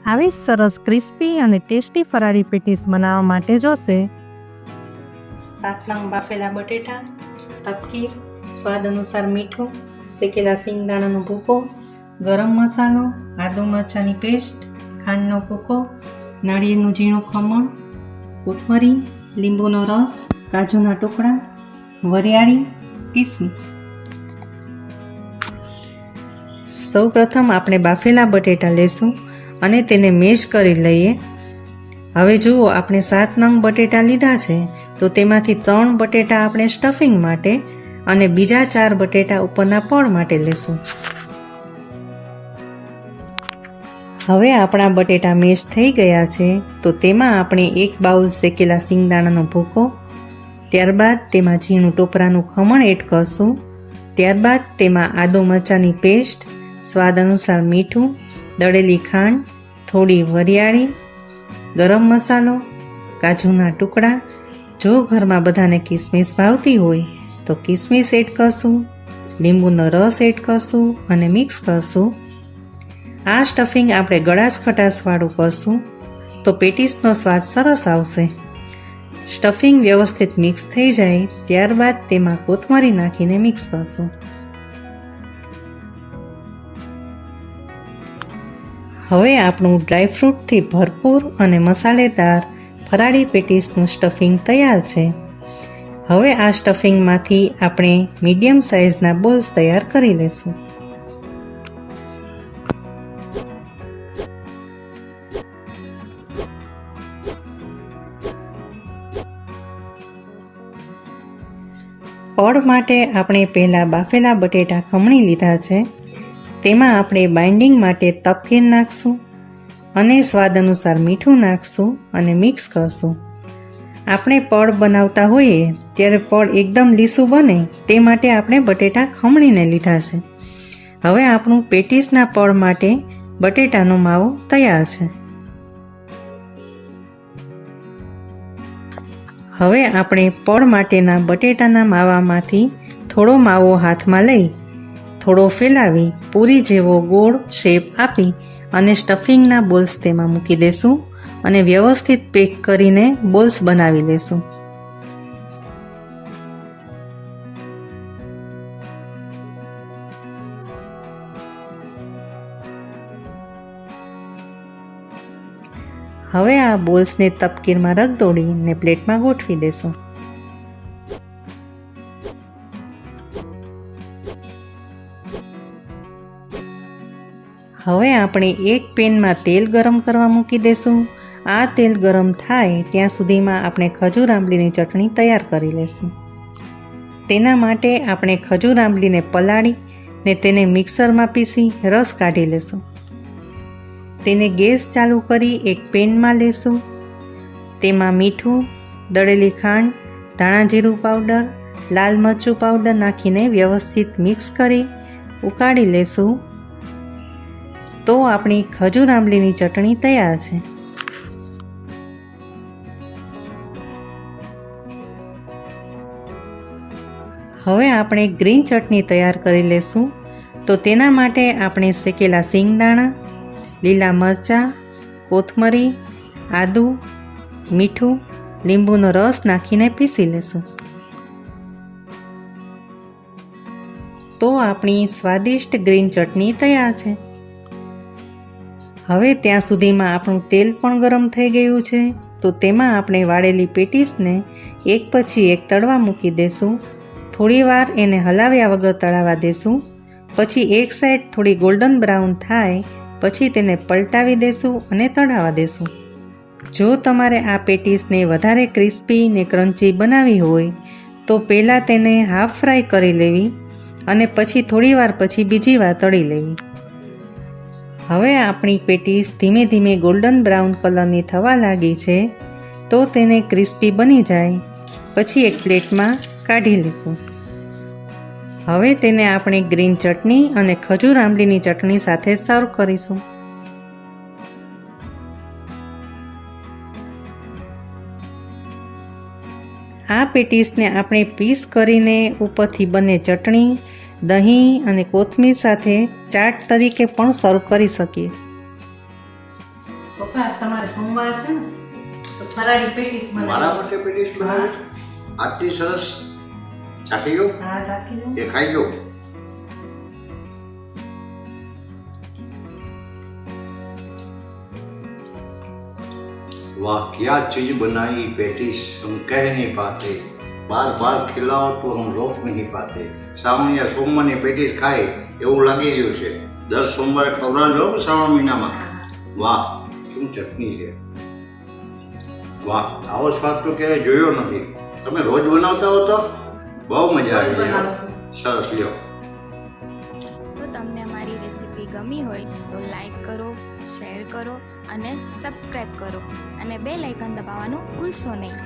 આવી સરસ ક્રિસ્પી અને ટેસ્ટી ફરાળી પેટીસ બનાવવા માટે જોશે 7 નંગ બાફેલા બટેટા, તપકીર, સ્વાદ અનુસાર મીઠું, શેકેલા સિંગદાણાનો ભૂકો, ગરમ મસાલો, આદુ મરચાંની પેસ્ટ, ખાંડનો ભૂકો, નાળિયેરનું ઝીણું ખમણ, કોથમરી, લીંબુનો રસ, કાજુના ટુકડા, વરિયાળી, કિસમિસ. સૌપ્રથમ આપણે બાફેલા બટેટા લેશું અને તેને મેશ કરી લઈએ. હવે જુઓ, આપણે 7 નંગ બટેટા લીધા છે, તો તેમાંથી 3 બટેટા આપણે સ્ટફિંગ માટે અને બીજા 4 બટેટા ઉપરના પડ માટે લેશું. હવે આપણા બટેટા મેશ થઈ ગયા છે, તો તેમાં આપણે 1 બાઉલ શેકેલા સિંગદાણાનો ભૂકો, ત્યારબાદ તેમાં ઝીણું ટોપરાનું ખમણ એડ કરશું. ત્યારબાદ તેમાં આદુ મરચાંની પેસ્ટ, સ્વાદ અનુસાર મીઠું, દળેલી ખાંડ, થોડી વરિયાળી, ગરમ મસાલો, કાજુના ટુકડા. જો ઘરમાં બધાને કિસમિસ ભાવતી હોય તો કિસમિસ એડ કરશું, લીંબુનો રસ એડ કરશું અને મિક્સ કરશું. આ સ્ટફિંગ આપણે ગળાશ ખટાશવાળું કરશું તો પેટીસનો સ્વાદ સરસ આવશે. સ્ટફિંગ વ્યવસ્થિત મિક્સ થઈ જાય ત્યારબાદ તેમાં કોથમરી નાખીને મિક્સ કરશું. હવે આપણું ડ્રાયફ્રૂટથી ભરપૂર અને મસાલેદાર ફરાળી પેટીસનું સ્ટફિંગ તૈયાર છે. હવે આ સ્ટફિંગમાંથી આપણે મીડિયમ સાઇઝના બોલ્સ તૈયાર કરી લઈશું. પડ માટે આપણે પહેલાં બાફેલા બટેટા ખમણી લીધા છે. તેમાં આપણે બાઇન્ડિંગ માટે તપકીર નાખશું અને સ્વાદ અનુસાર મીઠું નાખશું અને મિક્સ કરશું. આપણે પડ બનાવતા હોઈએ ત્યારે પડ એકદમ લીસું બને તે માટે આપણે બટેટા ખમણીને લીધા છે. હવે આપણું પેટીસના પડ માટે બટેટાનો માવો તૈયાર છે. હવે આપણે પડ માટેના બટેટાના માવામાંથી થોડો માવો હાથમાં લઈ થોડો ફેલાવી પૂરી જેવો ગોળ શેપ આપી અને સ્ટફિંગના બોલ્સ તેમાં મૂકી દેશું અને વ્યવસ્થિત પેક કરીને બોલ્સ બનાવી લેશું. હવે આ બોલ્સને તપકીરમાં રગદોડીને પ્લેટમાં ગોઠવી દેશું. હવે આપણે એક પેનમાં તેલ ગરમ કરવા મૂકી દેશું. આ તેલ ગરમ થાય ત્યાં સુધીમાં આપણે ખજૂર આંબલીની ચટણી તૈયાર કરી લેશું. તેના માટે આપણે ખજૂર આંબલીને પલાળી ને તેને મિક્સરમાં પીસી રસ કાઢી લેશું. તેને ગેસ ચાલુ કરી એક પેનમાં લેશું. તેમાં મીઠું, દળેલી ખાંડ, ધાણા જીરું પાવડર, લાલ મરચું પાવડર નાખીને વ્યવસ્થિત મિક્સ કરી ઉકાળી લેશું. તો આપણી ખજૂર આંબલીની ચટણી તૈયાર છે. હવે આપણે ગ્રીન ચટણી તૈયાર કરી લેશું. તો તેના માટે આપણે શેકેલા સિંગદાણા, લીલા મરચાં, કોથમરી, આદુ, મીઠું, લીંબુનો રસ નાખીને પીસી લેશું. તો આપણી સ્વાદિષ્ટ ગ્રીન ચટણી તૈયાર છે. હવે ત્યાં સુધીમાં આપણું તેલ પણ ગરમ થઈ ગયું છે, તો તેમાં આપણે વાળેલી પેટીસને એક પછી એક તળવા મૂકી દેશું. થોડીવાર એને હલાવ્યા વગર તળાવવા દેશું. પછી એક સાઈડ થોડી ગોલ્ડન બ્રાઉન થાય પછી તેને પલટાવી દેશું અને તળાવવા દેશું. જો તમારે આ પેટીસને વધારે ક્રિસ્પી ને ક્રન્ચી બનાવવી હોય તો પહેલાં તેને હાફ ફ્રાય કરી લેવી અને પછી થોડીવાર પછી બીજી વાર તળી લેવી. હવે આપણી પેટીસ ધીમે ધીમે ગોલ્ડન બ્રાઉન કલરની થવા લાગી છે, તો તેને ક્રિસ્પી બની જાય પછી એક પ્લેટમાં કાઢી લઈશું. હવે તેને આપણે ગ્રીન ચટણી અને ખજૂર આંબલીની ચટણી સાથે સર્વ કરીશું. આ પેટીસને આપણે પીસ કરીને ઉપરથી બંને ચટણી, દહીં અને કોથમીર સાથે ચાટ તરીકે પણ સર્વ કરી શકીએ. પપ્પા તમારે સોમવાર છે ને તો ફરાળી પેટીસ મારા માટે પેટીસ બનાવી આટલી સરસ ચાખી લો હા ચાખી લો એ ખાઈ લો वाह क्या चीज बनाई पेटिस हम कह नहीं पाते बार बार खिलाओ तो हम रोक नहीं पाते सामने सोमवाરની પેટીસ ખાય એવું લાગી રહ્યું છે દર સોમવારે ખવડાવજો શ્રાવણ મહિનામાં વાહ શું ચટણી છે વાહ આવો સ્વાદ તો ક્યારેય જોયો નથી તમે રોજ બનાવતા હો તો બહુ મજા આવી જાય સરસ લ્યો તો તમને અમારી રેસીપી ગમી હોય તો લાઈક કરો શેર કરો અને સબસ્ક્રાઈબ કરો અને બેલ આઇકન દબાવવાનું ભૂલશો નહીં.